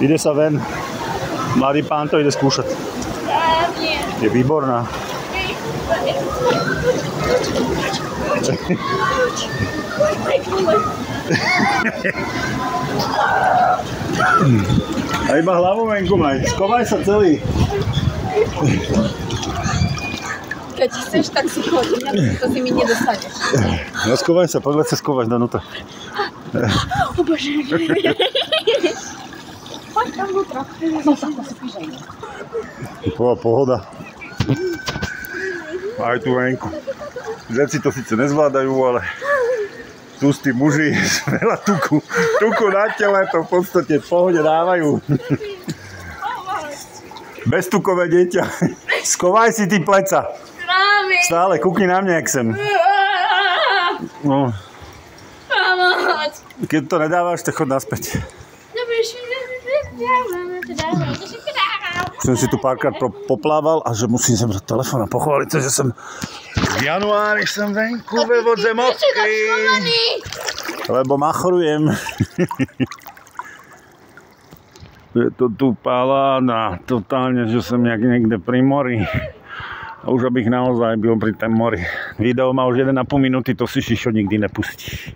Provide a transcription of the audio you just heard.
Ide sa ven. Mladý pán to ide skúšať. Je výborná. A iba hlavu venku maj. Skovaj sa celý. Keď chceš, tak si choď, to si mi nedostaneš. No skovaj sa, poďme sa skovať donútra. O Bože. Poď tam vnútra. No tak to si pížaj. Pohoda. Aj tu venku. Žeci to síce nezvládajú, ale sú tí muži veľa tuku na tele, to v podstate v pohode dávajú. Beztukové dieťa. Skovaj si ty pleca. Stále, kúkni na mňa, jak sem. No. Keď to nedávaš, tak chod naspäť. Som si tu párkrát poplával a že musím zobrať telefón a pochváliť sa, že som v januári som venku ve vodze mokrý. Lebo machorujem. Je to tu paláda, totálne, že som niekde pri mori. A už abych naozaj byl pri tom mori. Video má už 1,5 minúty, to si Šišo nikdy nepustí.